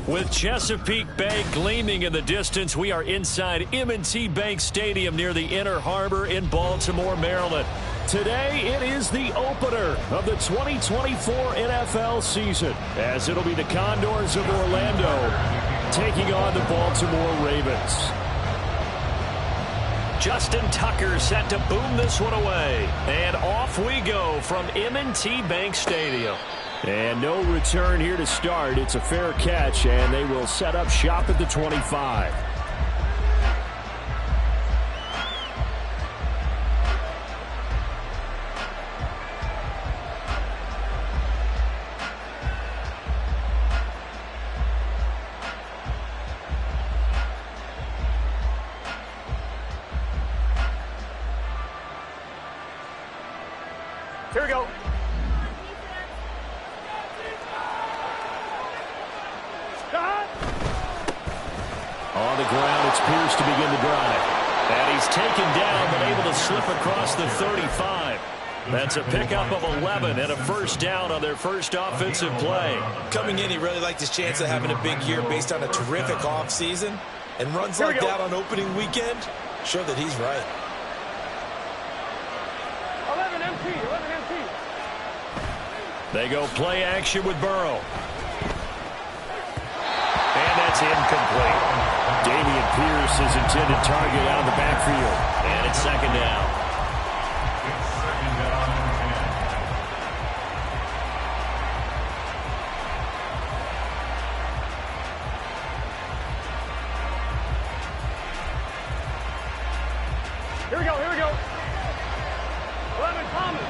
With Chesapeake Bay gleaming in the distance, we are inside M&T Bank Stadium near the Inner Harbor in Baltimore, Maryland. Today, it is the opener of the 2024 NFL season, as it'll be the Condors of Orlando taking on the Baltimore Ravens. Justin Tucker set to boom this one away. And off we go from M&T Bank Stadium. And no return here to start. It's a fair catch, and they will set up shop at the 25. Here we go. On the ground, it's Pierce to begin the drive. And he's taken down, but able to slip across the 35. That's a pickup of 11 and a first down on their first offensive play. Coming in, he really liked his chance of having a big year based on a terrific offseason. And runs like that on opening weekend show that he's right. 11 MT, 11 MT. They go play action with Burrow. And that's incomplete. Dameon Pierce is intended target out of the backfield. And it's second down. Here we go, here we go. 11 Thomas.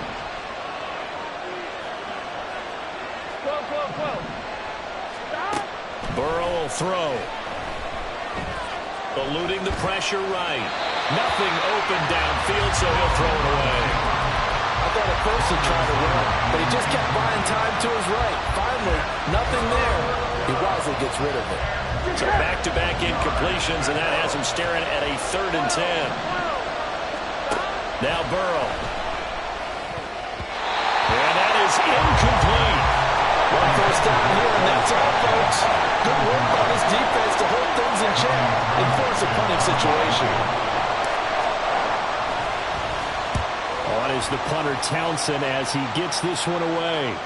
12, 12, 12. Stop. Burrow will throw. Eluding the pressure right. Nothing open downfield, so he'll throw it away. I thought at first he'd try to run, but he just kept buying time to his right. Finally, nothing there. He wisely gets rid of it. So back-to-back incompletions, and that has him staring at a 3rd and 10. Now Burrow. And that is incomplete. One first down here, and that's all, folks. Good work by this defense to hold things in check and force a punting situation. On is the punter Townsend as he gets this one away.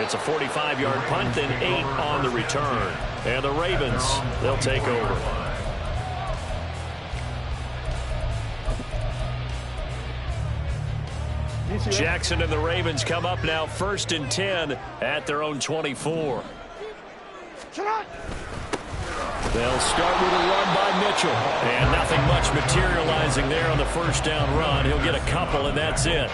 It's a 45-yard punt and 8 on the return. And the Ravens, they'll take over. Jackson and the Ravens come up now 1st and 10 at their own 24. They'll start with a run by Mitchell. And nothing much materializing there on the first down run. He'll get a couple, and that's it.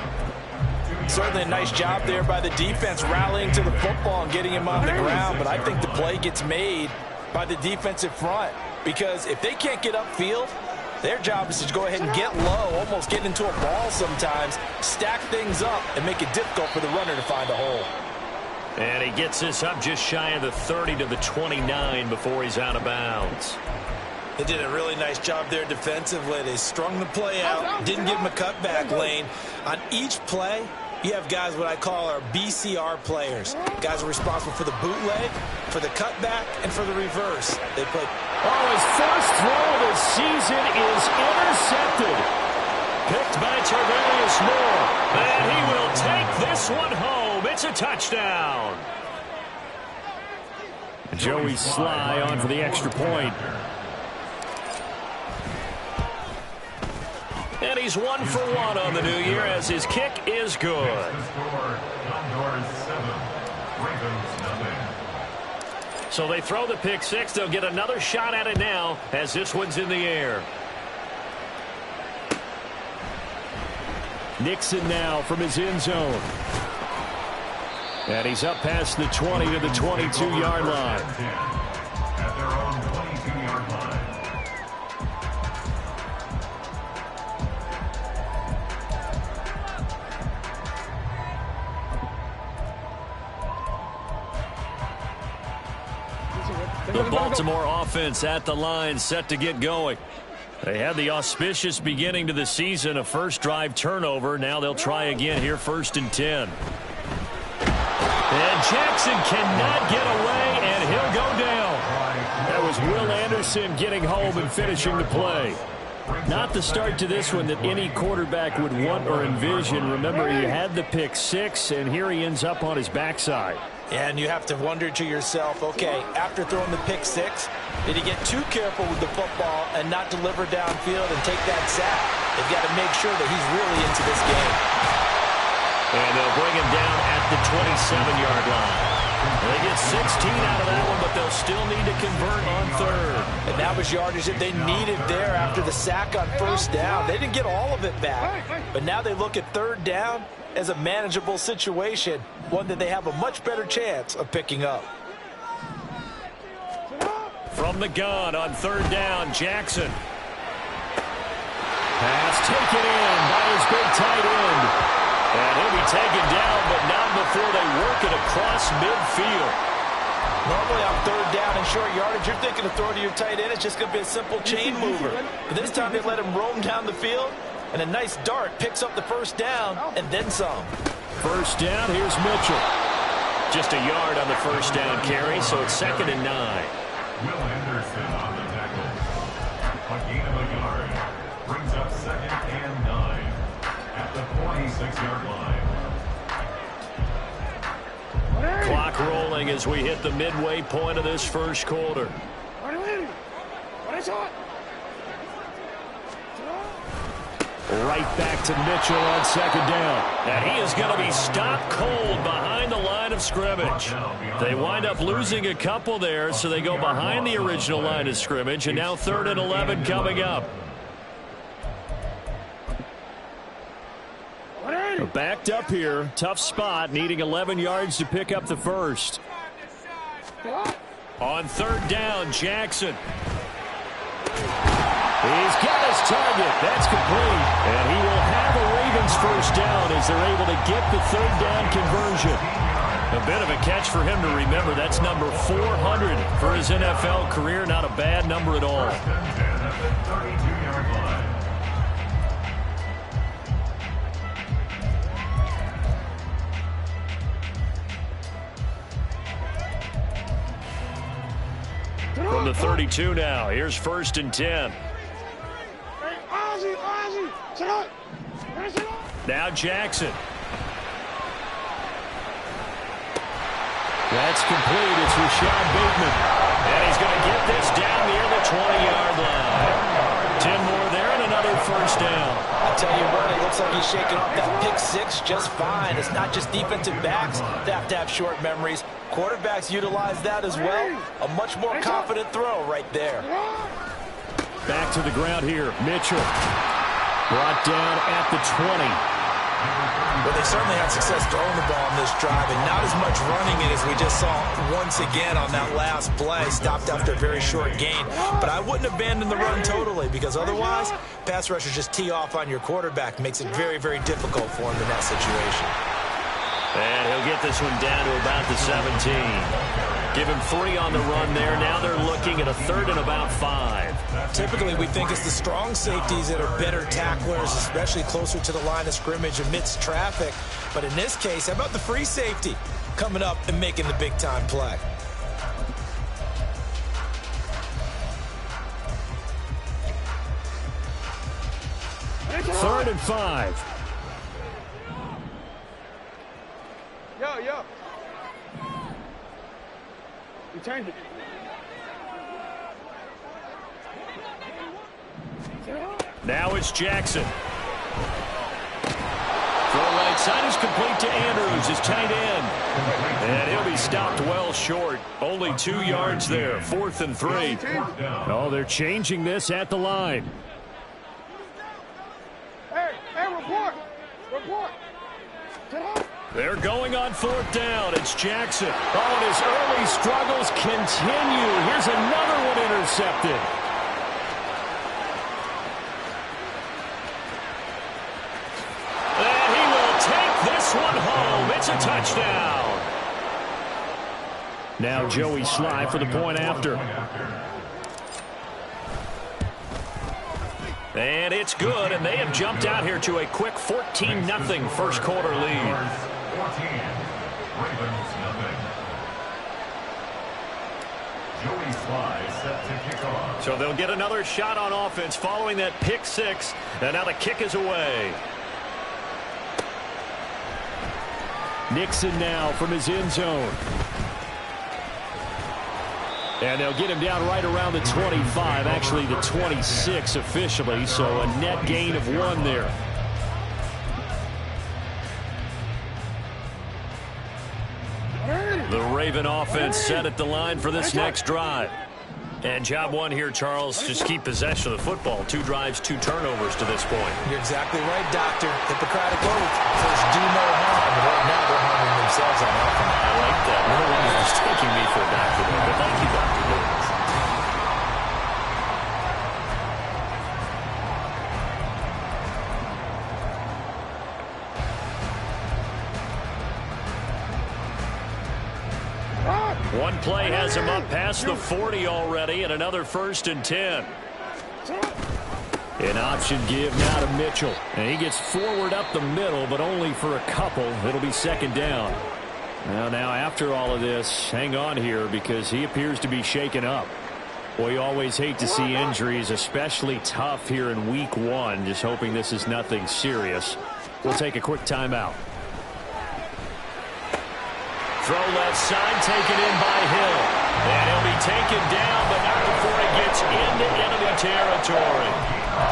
Certainly a nice job there by the defense rallying to the football and getting him on the ground. But I think the play gets made by the defensive front. Because if they can't get upfield, their job is to go ahead and get low, almost get into a ball sometimes, stack things up, and make it difficult for the runner to find a hole. And he gets this up just shy of the 30 to the 29 before he's out of bounds. They did a really nice job there defensively. They strung the play out, didn't give him a cutback lane. On each play, you have guys what I call our BCR players. Guys are responsible for the bootleg, for the cutback, and for the reverse. They put... Oh, his first throw of the season is intercepted. Picked by Tarvarius Moore. And he will take this one home. It's a touchdown. Joey Sly on for the extra point. And he's 1 for 1 on the new year as his kick is good. So they throw the pick six. They'll get another shot at it now as this one's in the air. Nixon now from his end zone. And he's up past the 20 to the 22-yard line. At their own 22-yard line. The Baltimore offense at the line, set to get going. They had the auspicious beginning to the season, a first drive turnover. Now they'll try again here, 1st and 10. And Jackson cannot get away, and he'll go down. That was Will Anderson getting home and finishing the play. Not the start to this one that any quarterback would want or envision. Remember, he had the pick six, and here he ends up on his backside. And you have to wonder to yourself, okay, after throwing the pick six, did he get too careful with the football and not deliver downfield and take that sack? They've got to make sure that he's really into this game. And they'll bring him down at the 27-yard line. They get 16 out of that one, but they'll still need to convert on third. And that was yardage that they needed there after the sack on first down. They didn't get all of it back, but now they look at third down as a manageable situation, one that they have a much better chance of picking up. From the gun on third down, Jackson. Pass taken in by his big tight end. And he'll be taken down, but not before they work it across midfield. Normally on third down and short yardage, you're thinking to throw to your tight end. It's just going to be a simple chain mover. But this time they let him roam down the field, and a nice dart picks up the first down and then some. First down, here's Mitchell. Just a yard on the first down carry, so it's 2nd and 9. Will Anderson on the tackle. A gain of a yard. Brings up 2nd and 9 at the 46-yard line. Clock rolling as we hit the midway point of this first quarter. Right back to Mitchell on 2nd down. And he is going to be stopped cold behind the line of scrimmage. They wind up losing a couple there, so they go behind the original line of scrimmage, and now 3rd and 11 coming up. Backed up here, tough spot, needing 11 yards to pick up the first. On 3rd down, Jackson. He's got his target. That's complete. And he will have a Ravens first down as they're able to get the 3rd down conversion. A bit of a catch for him to remember. That's number 400 for his NFL career. Not a bad number at all. 32-yard line. From the 32 now, here's 1st and 10. Now Jackson. That's complete. It's Rashad Bateman. And he's going to get this down near the 20-yard line. 10 more there and another first down. I tell you what, it looks like he's shaking off that pick six just fine. It's not just defensive backs that have to have short memories. Quarterbacks utilize that as well. A much more confident throw right there. Back to the ground here. Mitchell brought down at the 20. Well, they certainly had success throwing the ball on this drive, and not as much running it as we just saw once again on that last play. Stopped after a very short gain. But I wouldn't abandon the run totally, because otherwise, pass rushers just tee off on your quarterback. Makes it very, very difficult for him in that situation. And he'll get this one down to about the 17. Give him 3 on the run there. Now they're looking at a 3rd and about 5. Typically, we think it's the strong safeties that are better tacklers, especially closer to the line of scrimmage amidst traffic. But in this case, how about the free safety coming up and making the big-time play? Third and 5. Yo. You changed it. Now it's Jackson. Throw right side is complete to Andrews, his tight end. And he'll be stopped well short. Only 2 yards there. 4th and 3. Oh, they're changing this at the line. Hey, report. They're going on 4th down. It's Jackson. Oh, and his early struggles continue. Here's another one intercepted. And he will take this one home. It's a touchdown. Now Joey Sly for the point after. And it's good, and they have jumped out here to a quick 14-0 first quarter lead. Ravens nothing. Joey Sly set to kick off. So they'll get another shot on offense following that pick six. And now the kick is away. Nixon now from his end zone. And they'll get him down right around the 25, actually the 26 officially, so a net gain of 1 there. The Raven offense set at the line for this next drive. And job 1 here, Charles, just keep possession of the football. 2 drives, 2 turnovers to this point. You're exactly right, Doctor. Hippocratic oath. First, do no harm. But right now, they're harming themselves on offense. I like that. No one is mistaking me for a doctor there, but thank you, Dr. Davis. One play has him up past the 40 already, and another 1st and 10. An option give now to Mitchell. And he gets forward up the middle, but only for a couple. It'll be 2nd down. Now after all of this, hang on here because he appears to be shaken up. Boy, you always hate to see injuries, especially tough here in week 1. Just hoping this is nothing serious. We'll take a quick timeout. Throw left side, taken in by Hill. And he'll be taken down, but not before he gets into enemy territory.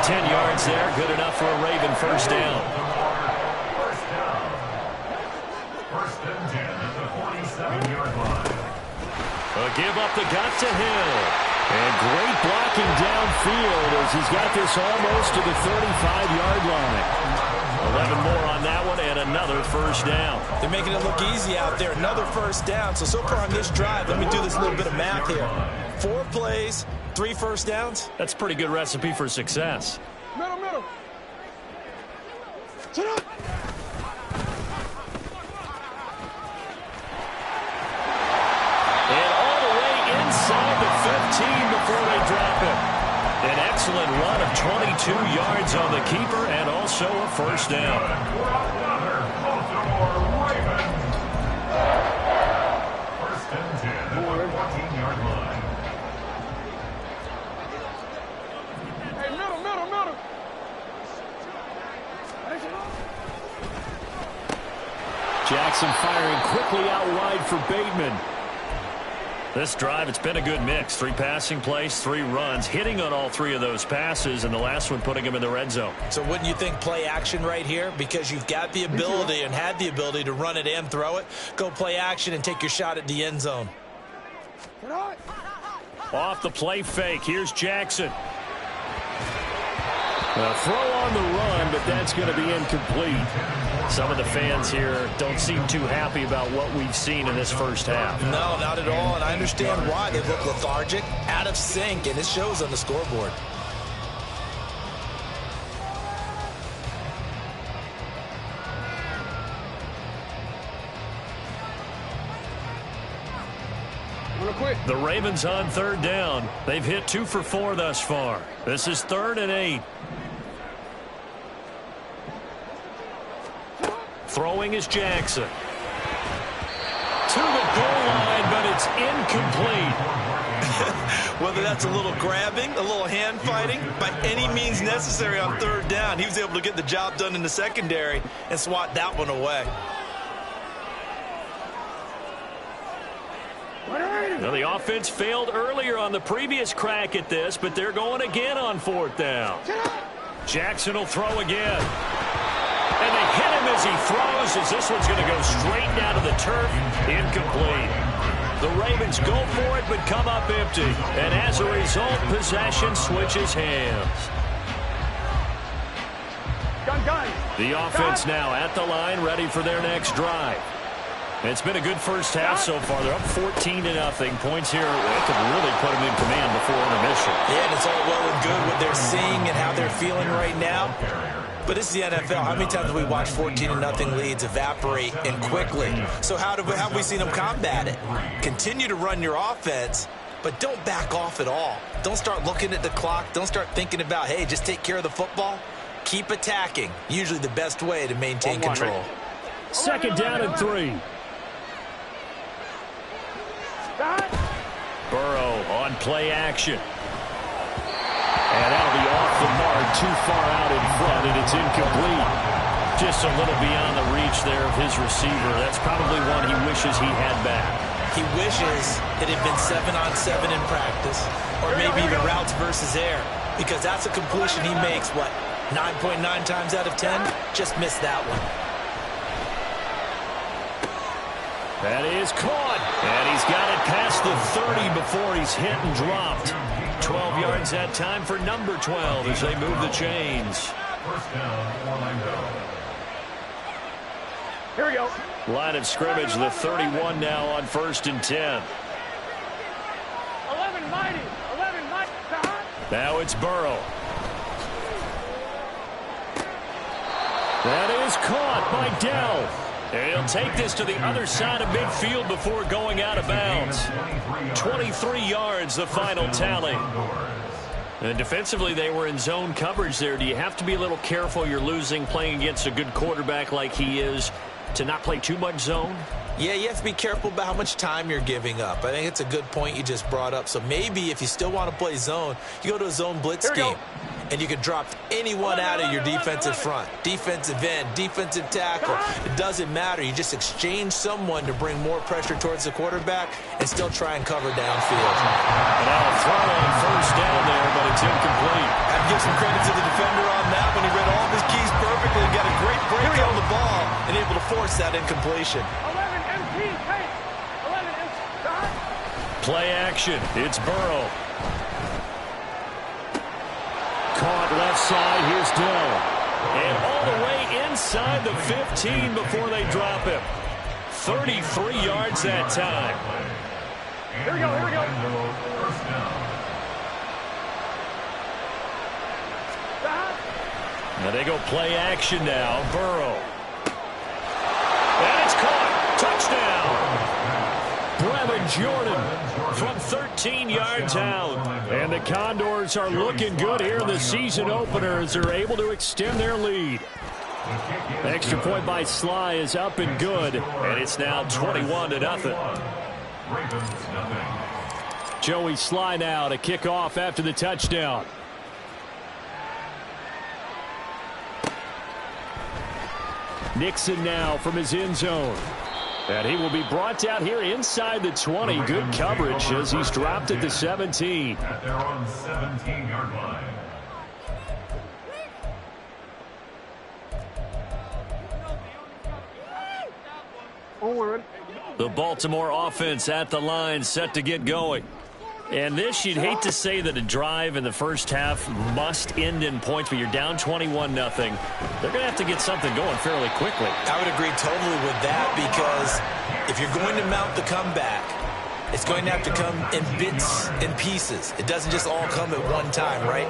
10 yards there, good enough for a Raven 1st down. First and 10 at the 47-yard line. A give up the gut to Hill. And great blocking downfield as he's got this almost to the 35-yard line. 11 more on that one and another 1st down. They're making it look easy out there. Another 1st down. So far on this drive, let me do this little bit of math here. 4 plays, 3 1st downs. That's a pretty good recipe for success. Middle. Sit up. And all the way inside the 15 before they drop it. An excellent run of 22 yards on the keeper and also a 1st down. First and 10 at the 14-yard line. Hey, middle. Jackson firing quickly out wide for Bateman. This drive, it's been a good mix. 3 passing plays, 3 runs, hitting on all 3 of those passes, and the last one putting him in the red zone. So wouldn't you think play action right here? Because you've got the ability and had the ability to run it and throw it. Go play action and take your shot at the end zone. Off the play fake, here's Jackson. A throw on the run, but that's going to be incomplete. Some of the fans here don't seem too happy about what we've seen in this 1st half. No, not at all, and I understand why. They look lethargic, out of sync, and it shows on the scoreboard. The Ravens on 3rd down. They've hit 2 for 4 thus far. This is 3rd and 8. Throwing is Jackson. To the goal line, but it's incomplete. Whether that's a little grabbing, a little hand fighting, by any means necessary on 3rd down, he was able to get the job done in the secondary and swat that one away. Now, the offense failed earlier on the previous crack at this, but they're going again on 4th down. Jackson will throw again. And they hit him as he throws, as this one's going to go straight down to the turf. Incomplete. The Ravens go for it, but come up empty. And as a result, possession switches hands. The offense now at the line, ready for their next drive. It's been a good 1st half so far. They're up 14-0. Points here that could really put them in command before intermission. Yeah, and it's all well and good what they're seeing and how they're feeling right now. But it's the NFL. How many times have we watched 14-0 leads evaporate and quickly? So how have we seen them combat it? Continue to run your offense, but don't back off at all. Don't start looking at the clock. Don't start thinking about, hey, just take care of the football. Keep attacking. Usually the best way to maintain control. 2nd down and 3. Burrow on play action. And that'll be off the mark, too far out in front, and it's incomplete. Just a little beyond the reach there of his receiver. That's probably one he wishes he had back. He wishes it had been 7-on-7 in practice, or maybe even routes versus air, because that's a completion he makes, what, 9.9 times out of 10? Just missed that one. That is caught, and he's got it past the 30 before he's hit and dropped. 12 yards that time for number 12 as they move the chains. First down, Orlando. Here we go. Line of scrimmage, the 31 now on 1st and 10. 11 mighty. 11 mighty. Now it's Burrow. That is caught by Dell. And he'll take this to the other side of midfield before going out of bounds. 23 yards, the final tally. And defensively, they were in zone coverage there. Do you have to be a little careful you're losing playing against a good quarterback like he is to not play too much zone? Yeah, you have to be careful about how much time you're giving up. I think it's a good point you just brought up. So maybe if you still want to play zone, you go to a zone blitz scheme. And you can drop anyone out of your defensive front. Defensive end, defensive tackle. It doesn't matter. You just exchange someone to bring more pressure towards the quarterback and still try and cover downfield. And now a throw on 1st down there, but it's incomplete. I have to give some credit to the defender on that one. He read all of his keys perfectly and got a great break on the ball and able to force that incompletion. 11 MT, hey. 11 MT. Play action. It's Burrow. Caught left side. Here's Dell. And all the way inside the 15 before they drop him. 33 yards that time. Here we go. Here we go. First down. Now they go play action now. Burrow. And it's caught. Touchdown. Brevin Jordan from 13 yards out. And the Condors are looking good here in the season opener as they're able to extend their lead. Extra point by Sly is up and good, and it's now 21-0. Joey Sly now to kick off after the touchdown. Nixon now from his end zone. And he will be brought out here inside the 20. Good coverage as he's dropped at the 17. At their own 17-yard line. The Baltimore offense at the line set to get going. And this, you'd hate to say that a drive in the first half must end in points, but you're down 21-0. They're going to have to get something going fairly quickly. I would agree totally with that, because if you're going to mount the comeback, it's going to have to come in bits and pieces. It doesn't just all come at one time, right?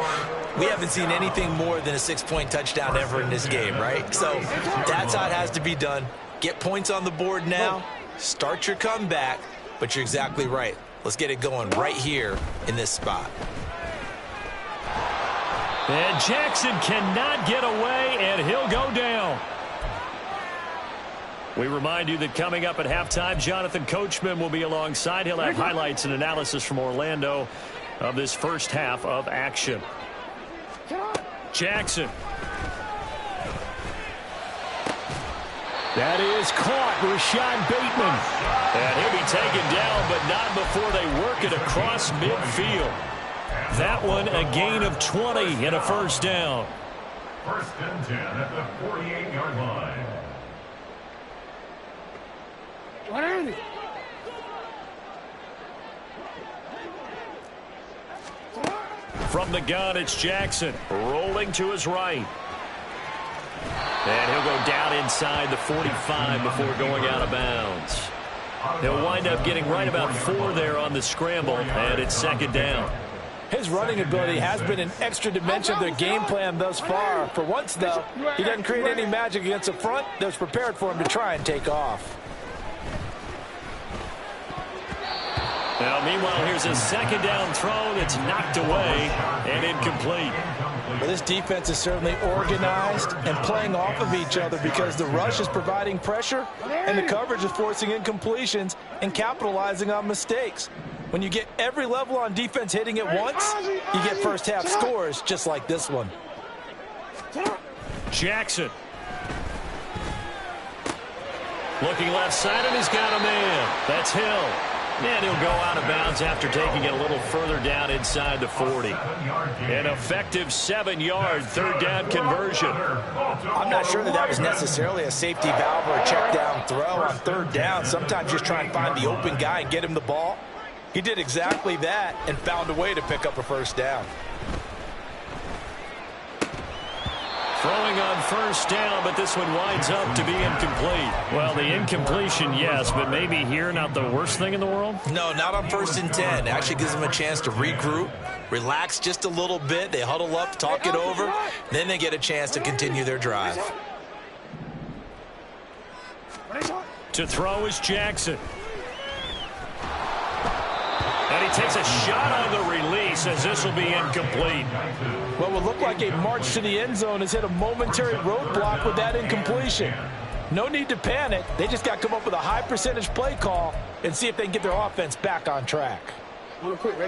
We haven't seen anything more than a 6-point touchdown ever in this game, right? So that's how it has to be done. Get points on the board now, start your comeback, but you're exactly right. Let's get it going right here in this spot. And Jackson cannot get away, and he'll go down. We remind you that coming up at halftime, Jonathan Coachman will be alongside. He'll have highlights and analysis from Orlando of this first half of action. Jackson. That is caught. Rashad Bateman. And he'll be taken down, but not before they work it across midfield. That one a gain of 20 and a first down. First and 10 at the 48-yard line. What are they? From the gun, it's Jackson rolling to his right. And he'll go down inside the 45 before going out of bounds. He'll wind up getting right about 4 there on the scramble, and it's second down. His running ability has been an extra dimension of their game plan thus far. For once, though, he doesn't create any magic against the front that's prepared for him to try and take off. Now, meanwhile, here's a second down throw that's knocked away and incomplete. Well, this defense is certainly organized and playing off of each other because the rush is providing pressure and the coverage is forcing incompletions and capitalizing on mistakes. When you get every level on defense hitting at once, you get first half scores just like this one. Jackson. Looking left side, and he's got a man. That's Hill. And he'll go out of bounds after taking it a little further down inside the 40. An effective 7-yard third down conversion. I'm not sure that was necessarily a safety valve or a check down throw on third down. Sometimes just try and find the open guy and get him the ball. He did exactly that and found a way to pick up a first down. Throwing on first down, but this one winds up to be incomplete. Well, the incompletion, yes, but maybe here not the worst thing in the world? No, not on 1st and 10. Actually gives them a chance to regroup, relax just a little bit. They huddle up, talk it over, then they get a chance to continue their drive. To throw is Jackson. And he takes a shot on the release as this will be incomplete. What would look like a march to the end zone has hit a momentary roadblock with that incompletion. No need to panic. They just got to come up with a high percentage play call and see if they can get their offense back on track.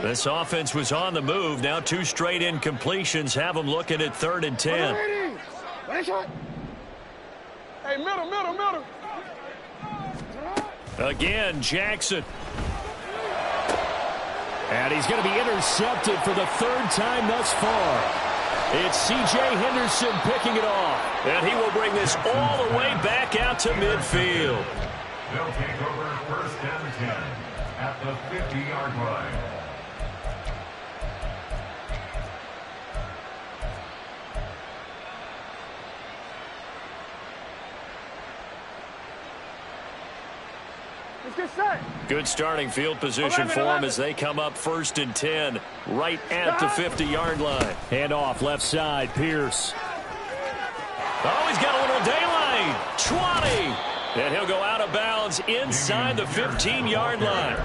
This offense was on the move. Now 2 straight incompletions have them looking at 3rd and 10. Hey, middle. Again, Jackson. And he's going to be intercepted for the 3rd time thus far. It's C.J. Henderson picking it off. And he will bring this all the way back out to midfield. They'll take over 1st and 10 at the 50-yard line. Good starting field position for them as they come up 1st and 10 right at the 50-yard line. Hand off left side, Pierce. Oh, he's got a little daylight. 20. And he'll go out of bounds inside the 15-yard line.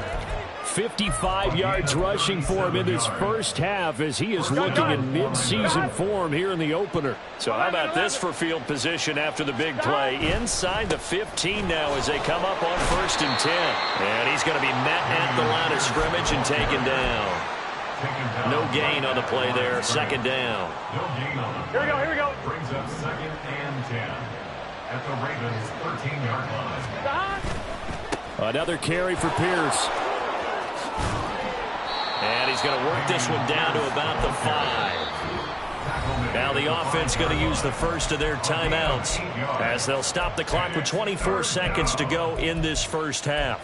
55 yards rushing for him in this first half as he is looking in mid-season form here in the opener. So how about this for field position after the big play? Inside the 15 now as they come up on 1st and 10. And he's going to be met at the line of scrimmage and taken down. No gain on the play there. 2nd down. Here we go. Brings up 2nd and 10 at the Ravens' 13-yard line. Another carry for Pierce. And he's going to work this one down to about the 5. Now the offense going to use the first of their timeouts as they'll stop the clock with 24 seconds to go in this first half.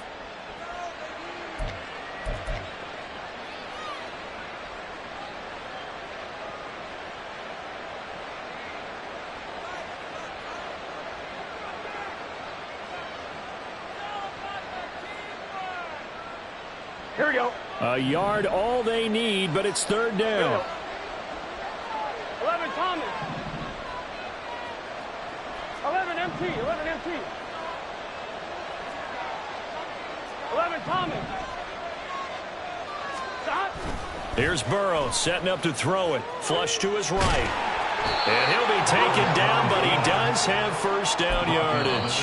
Here we go. A yard all they need, but it's 3rd down. 11 Thomas. 11 MT. 11 Thomas. Stop. Here's Burrow setting up to throw it. Flush to his right. And he'll be taken down, but he does have first down yardage.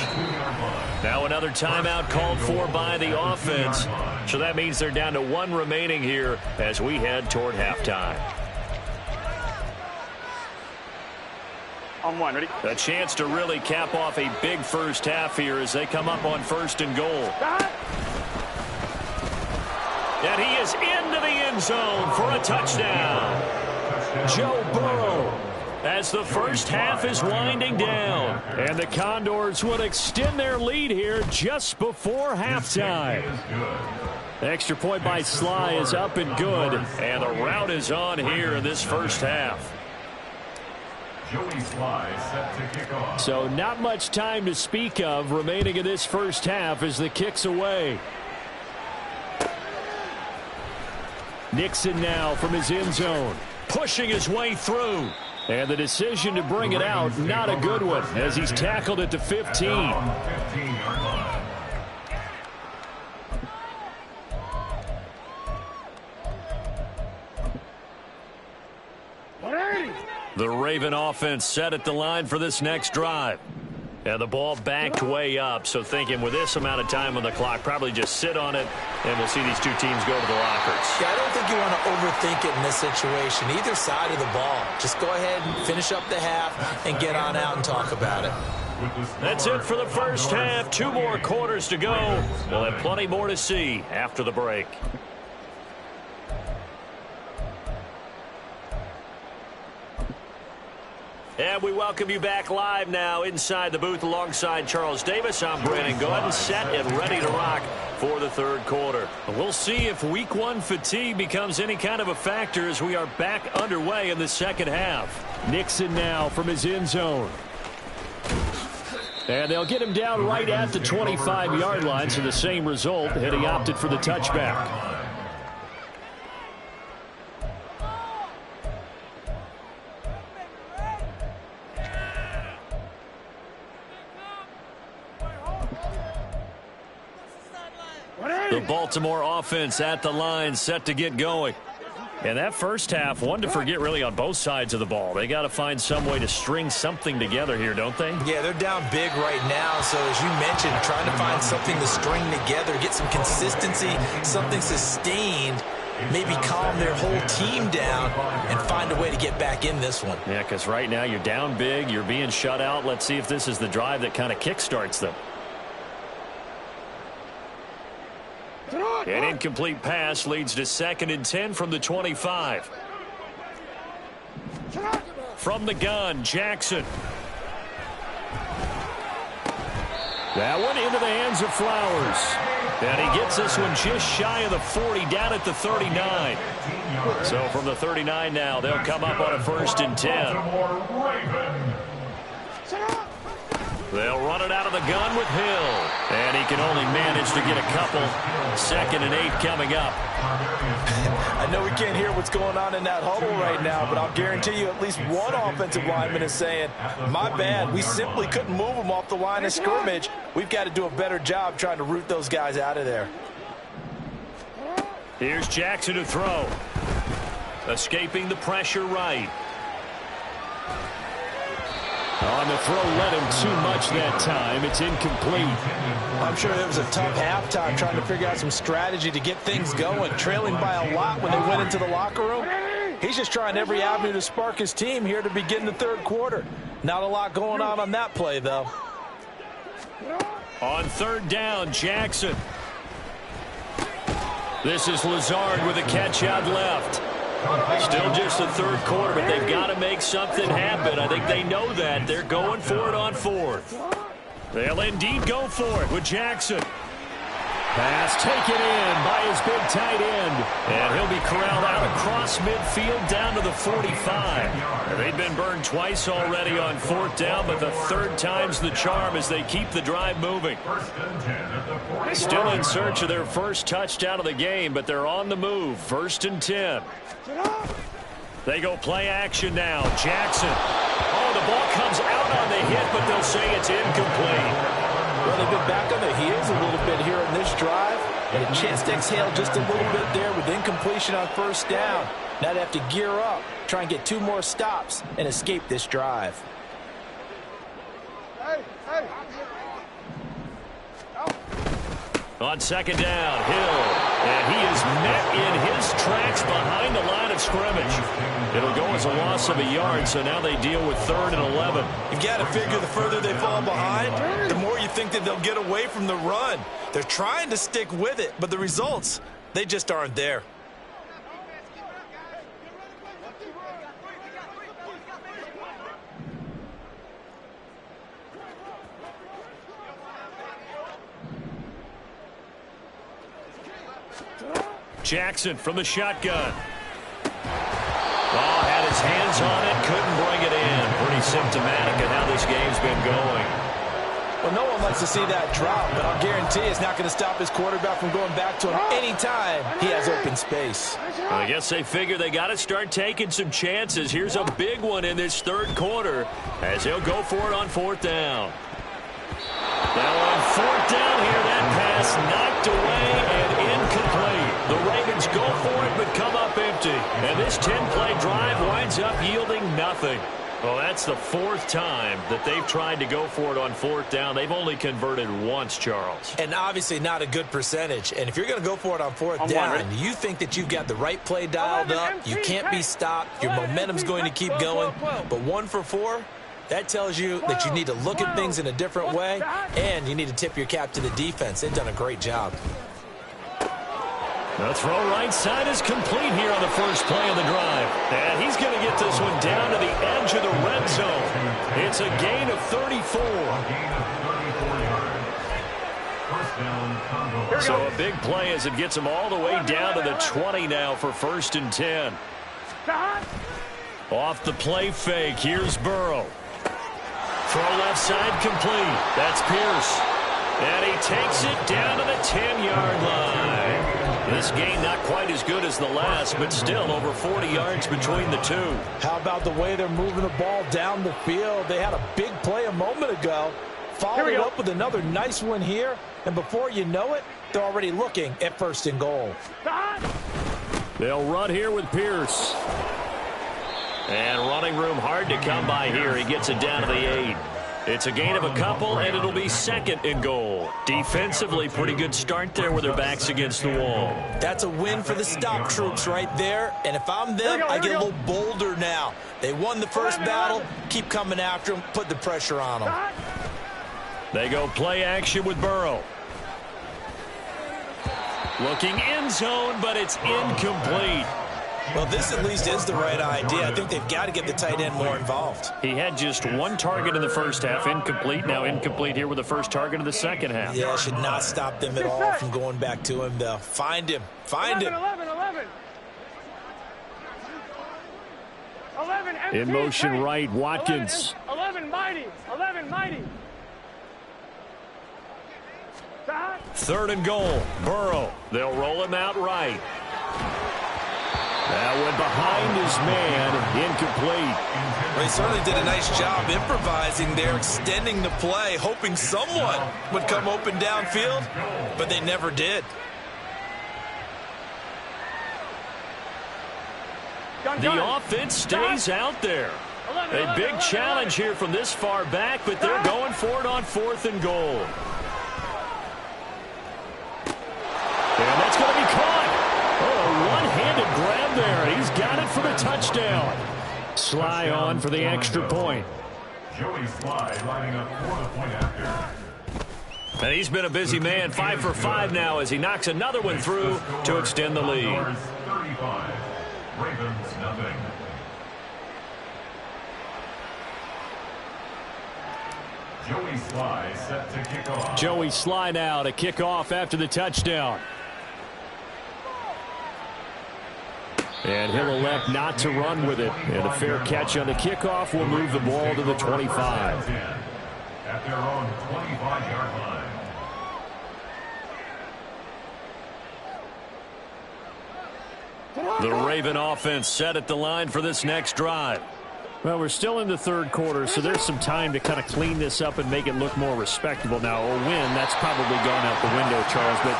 Now another timeout called for by the offense. So that means they're down to 1 remaining here as we head toward halftime. On 1, ready? A chance to really cap off a big first half here as they come up on 1st and goal. And he is into the end zone for a touchdown. Joe Burrow, as the first half is winding down. And the Condors would extend their lead here just before halftime. Extra point by Sly is up and good. And the route is on here in this first half. Joey Sly set to kick off. So not much time to speak of remaining in this first half as the kick's away. Nixon now from his end zone, pushing his way through. And the decision to bring it out, not a good one, as he's tackled at the 15. The Raven offense set at the line for this next drive. And the ball backed way up, so thinking with this amount of time on the clock, probably just sit on it, and we'll see these two teams go to the lockers. Yeah, I don't think you want to overthink it in this situation, either side of the ball. Just go ahead and finish up the half and get on out and talk about it. That's it for the first half. 2 more quarters to go. We'll have plenty more to see after the break. And we welcome you back live now inside the booth alongside Charles Davis. I'm Brandon Gaudin, set and ready to rock for the third quarter. We'll see if week 1 fatigue becomes any kind of a factor as we are back underway in the second half. Nixon now from his end zone. And they'll get him down right at the 25-yard line, so the same result, and he opted for the touchback. The Baltimore offense at the line, set to get going. And that first half, one to forget really on both sides of the ball. They got to find some way to string something together here, don't they? Yeah, they're down big right now. So as you mentioned, trying to find something to string together, get some consistency, something sustained, maybe calm their whole team down and find a way to get back in this one. Yeah, because right now you're down big, you're being shut out. Let's see if this is the drive that kind of kickstarts them. An incomplete pass leads to 2nd and 10 from the 25. From the gun, Jackson. That one into the hands of Flowers. And he gets this one just shy of the 40, down at the 39. So from the 39 now, they'll come up on a 1st and 10. They'll run it out of the gun with Hill. And he can only manage to get a couple. 2nd and 8 coming up. I know we can't hear what's going on in that huddle right now, but I'll guarantee you at least one offensive lineman is saying, my bad, we simply couldn't move them off the line of scrimmage. We've got to do a better job trying to root those guys out of there. Here's Jackson to throw. Escaping the pressure right. On the throw, led him too much that time. It's incomplete. I'm sure it was a tough halftime trying to figure out some strategy to get things going. Trailing by a lot when they went into the locker room. He's just trying every avenue to spark his team here to begin the third quarter. Not a lot going on that play, though. On 3rd down, Jackson. This is Lazard with a catch out left. Still just the third quarter, but they've got to make something happen. I think they know that. They're going for it on 4th. They'll indeed go for it with Jackson. Pass taken in by his big tight end. And he'll be corralled out across midfield down to the 45. They've been burned twice already on 4th down, but the 3rd time's the charm as they keep the drive moving. Still in search of their first touchdown of the game, but they're on the move. 1st and 10. They go play action now. Jackson. Oh, the ball comes out on the hit, but they'll say it's incomplete. Well, they've been back on their heels a little bit here in this drive. And a chance to exhale just a little bit there with incompletion on 1st down. Now they have to gear up, try and get 2 more stops, and escape this drive. On 2nd down, Hill. And he is met in his tracks behind the line of scrimmage. It'll go as a loss of a yard, so now they deal with 3rd and 11. You've got to figure the further they fall behind, the more you think that they'll get away from the run. They're trying to stick with it, but the results, they just aren't there. Jackson from the shotgun. Oh, had his hands on it, couldn't bring it in. Pretty symptomatic of how this game's been going. Well, no one likes to see that drop, but I'll guarantee it's not going to stop his quarterback from going back to him anytime he has open space. Well, I guess they figure they got to start taking some chances. Here's a big one in this 3rd quarter as he'll go for it on 4th down. Now on 4th down here, that pass knocked away and incomplete. The Ravens go for it but come up empty. And this 10-play drive winds up yielding nothing. Well, that's the fourth time that they've tried to go for it on fourth down. They've only converted once, Charles. And obviously not a good percentage. And if you're going to go for it on fourth down, you think that you've got the right play dialed up, you can't be stopped, your momentum's going to keep going. But 1 for 4, that tells you that you need to look at things in a different way, and you need to tip your cap to the defense. They've done a great job. The throw right side is complete here on the first play of the drive. And he's going to get this one down to the edge of the red zone. It's a gain of 34. So a big play as it gets him all the way down to the 20 now for 1st and 10. Off the play fake, here's Burrow. Throw left side complete. That's Pierce. And he takes it down to the 10-yard line. This gain not quite as good as the last, but still over 40 yards between the two. How about the way they're moving the ball down the field? They had a big play a moment ago. Followed it up with another nice one here. And before you know it, they're already looking at 1st and goal. They'll run here with Pierce. And running room hard to come by here. He gets it down to the 8. It's a gain of a couple, and it'll be 2nd and goal. Defensively, pretty good start there with their backs against the wall. That's a win for the stop troops right there. And if I'm them, I get a little bolder now. They won the first battle. Keep coming after them. Put the pressure on them. They go play action with Burrow. Looking end zone, but it's incomplete. Well, this at least is the right idea. I think they've got to get the tight end more involved. He had just 1 target in the first half, incomplete. Now incomplete here with the first target of the second half. Yeah, should not stop them at all from going back to him, though. Find him. Find him. 11, in motion right, Watkins. 11, mighty. 11, mighty. 3rd and goal, Burrow. They'll roll him out right. That went behind his man, incomplete. Well, he certainly did a nice job improvising there, extending the play, hoping someone would come open downfield, but they never did. The offense stays out there. A big challenge here from this far back, but they're going for it on 4th and goal. And that's going to be caught. Oh, one-handed grab there. He's got it for the touchdown. Sly on for the extra point. Joey Sly lining up for the point after. And he's been a busy man, 5 for 5 now as he knocks another one through to extend the lead. 35. Ravens nothing. Joey Sly set to kick off. Joey Sly now to kick off after the touchdown. And he'll elect not to run with it. And a fair catch on the kickoff will move the ball to the 25. At their own 25-yard line. The Raven offense set at the line for this next drive. Well, we're still in the 3rd quarter, so there's some time to kind of clean this up and make it look more respectable. Now, a win, that's probably gone out the window, Charles, but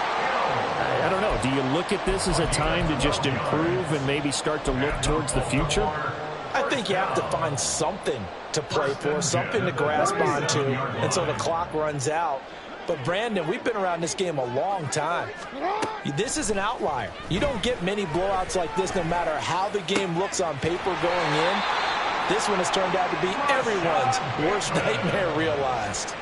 I don't know. Do you look at this as a time to just improve and maybe start to look towards the future? I think you have to find something to play for, something to grasp onto until the clock runs out. But, Brandon, we've been around this game a long time. This is an outlier. You don't get many blowouts like this no matter how the game looks on paper going in. This one has turned out to be everyone's worst nightmare realized.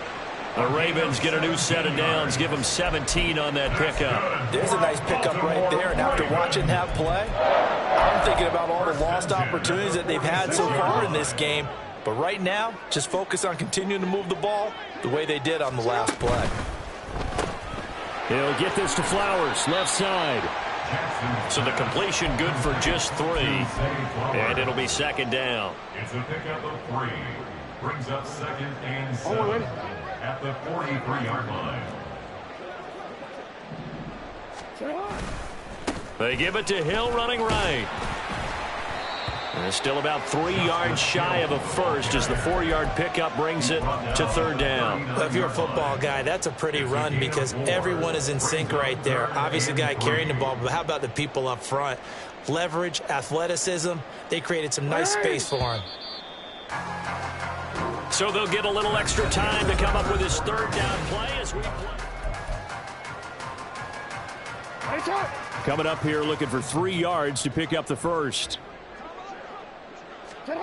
The Ravens get a new set of downs, give them 17 on that pickup. There's a nice pickup right there, and after watching that play, I'm thinking about all the lost opportunities that they've had so far in this game. But right now, just focus on continuing to move the ball the way they did on the last play. He'll get this to Flowers, left side. So the completion good for just 3. And it'll be 2nd down. It's a pickup of 3. Brings up 2nd and 7 at the 43-yard line. They give it to Hill running right. And still about 3 yards shy of a first as the 4-yard pickup brings it to third down. Well, if you're a football guy, that's a pretty run because everyone is in sync right there. Obviously, the guy carrying the ball, but how about the people up front? Leverage, athleticism, they created some nice space for him. So they'll get a little extra time to come up with his third down play as we play. Coming up here looking for 3 yards to pick up the first. They'll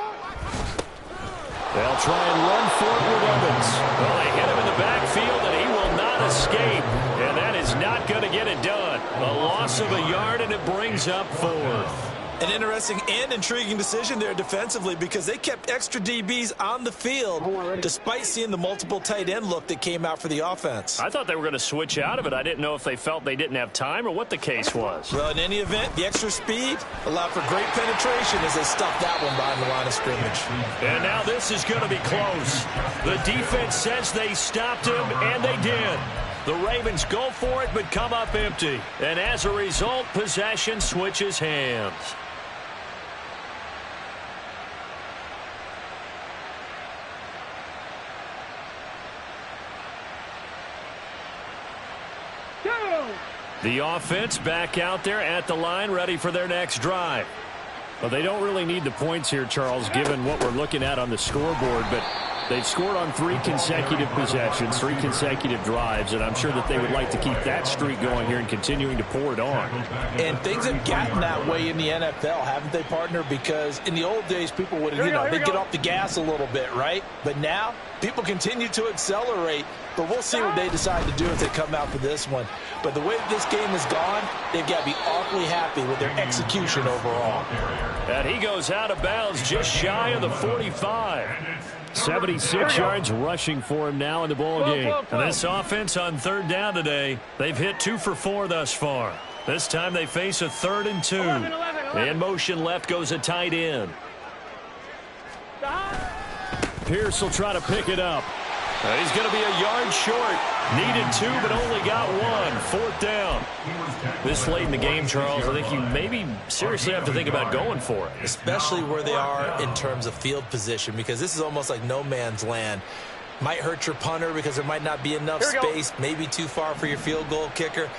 try and run for it with Evans. Well, they hit him in the backfield, and he will not escape. And that is not going to get it done. A loss of a yard, and it brings up 4th. An interesting and intriguing decision there defensively because they kept extra DBs on the field despite seeing the multiple tight end look that came out for the offense. I thought they were going to switch out of it. I didn't know if they felt they didn't have time or what the case was. Well, in any event, the extra speed allowed for great penetration as they stuffed that one behind the line of scrimmage. And now this is going to be close. The defense says they stopped him, and they did. The Ravens go for it but come up empty. And as a result, possession switches hands. The offense back out there at the line, ready for their next drive. Well, they don't really need the points here, Charles, given what we're looking at on the scoreboard, but they've scored on 3 consecutive possessions, 3 consecutive drives, and I'm sure that they would like to keep that streak going here and continuing to pour it on. And things have gotten that way in the NFL, haven't they, partner? Because in the old days, people would, they'd get off the gas a little bit, right? But now, people continue to accelerate, but we'll see what they decide to do if they come out for this one. But the way this game has gone, they've got to be awfully happy with their execution overall. And he goes out of bounds just shy of the 45. 76 yards rushing for him now in the ball game. And this offense on third down today, they've hit 2 for 4 thus far. This time they face a 3rd and 2. In motion left goes a tight end. Pierce will try to pick it up. He's going to be a yard short. Needed 2, but only got 1. 4th down. This late in the game, Charles, I think you maybe seriously have to think about going for it. Especially where they are in terms of field position, because this is almost like no man's land. Might hurt your punter because there might not be enough space, maybe too far for your field goal kicker.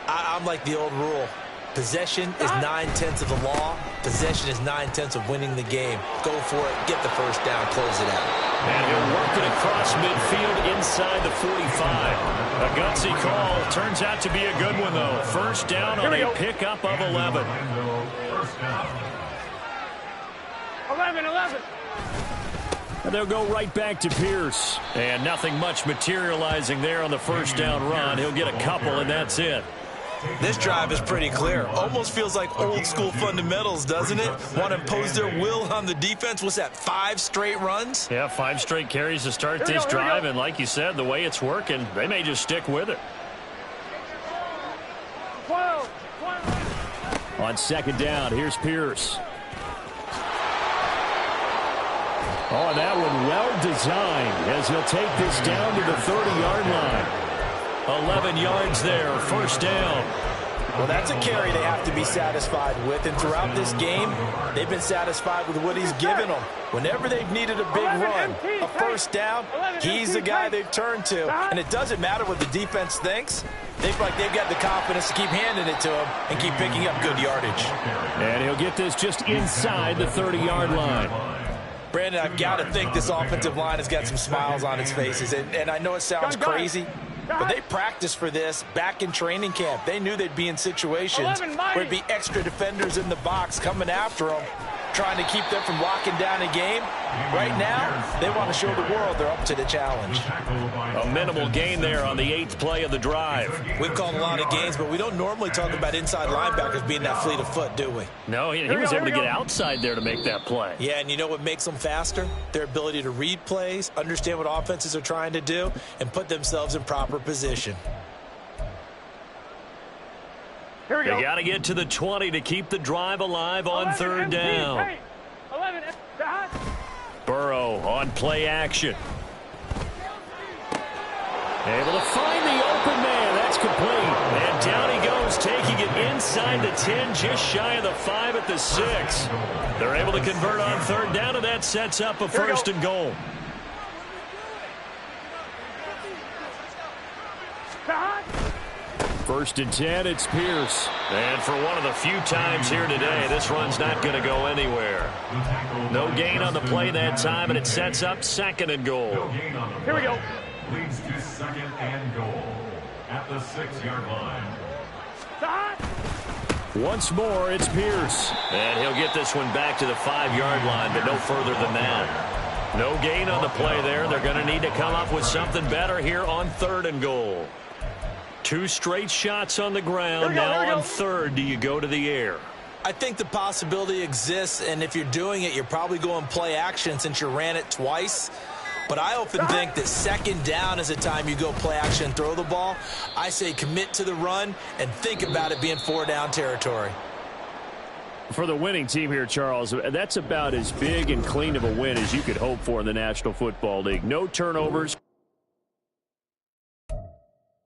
I'm like the old rule. Possession is 9/10 of the law. Possession is 9/10 of winning the game. Go for it. Get the first down. Close it out. And he'll work it across midfield inside the 45. A gutsy call. Turns out to be a good one, though. First down on a pickup of 11. 11. And they'll go right back to Pierce. And nothing much materializing there on the first down run. He'll get a couple, and that's it. This drive is pretty clear. Almost feels like old school fundamentals, doesn't it? Want to impose their will on the defense. What's that, 5 straight runs? Yeah, 5 straight carries to start this drive. And like you said, the way it's working, they may just stick with it. 12. On second down, here's Pierce. Oh, and that one well designed as he'll take this down to the 30-yard line. 11 yards there, first down. Well, that's a carry they have to be satisfied with. And throughout this game, they've been satisfied with what he's given them. Whenever they've needed a big run, a first down, he's the guy they've turned to. And it doesn't matter what the defense thinks. They've got the confidence to keep handing it to him and keep picking up good yardage. And he'll get this just inside the 30-yard line. Brandon, I've got to think this offensive line has got some smiles on its faces. And I know it sounds crazy, but they practiced for this back in training camp. They knew they'd be in situations where there'd be extra defenders in the box coming after them, trying to keep them from locking down a game. Right now, they want to show the world they're up to the challenge. A minimal gain there on the 8th play of the drive. We've called a lot of games, but we don't normally talk about inside linebackers being that fleet of foot, do we? No, he was able to get outside there to make that play. Yeah, and you know what makes them faster? Their ability to read plays, understand what offenses are trying to do, and put themselves in proper position. They got to get to the 20 to keep the drive alive on third down. 11. Burrow on play action. Able to find the open man. That's complete. And down he goes, taking it inside inside the 10, just shy of the 5 at the 6. They're able to convert on third down, and that sets up a first and goal. First and 10, it's Pierce. And for one of the few times here today, this run's not going to go anywhere. No gain on the play that time, and it sets up second and goal. Here we go. Leads to second and goal at the 6-yard line. Once more, it's Pierce. And he'll get this one back to the 5-yard line, but no further than that. No gain on the play there. They're going to need to come up with something better here on third and goal. 2 straight shots on the ground. Now on third, do you go to the air? I think the possibility exists, and if you're doing it, you're probably going play action since you ran it twice. But I often think that second down is the time you go play action and throw the ball. I say commit to the run and think about it being 4-down territory. For the winning team here, Charles, that's about as big and clean of a win as you could hope for in the National Football League. No turnovers.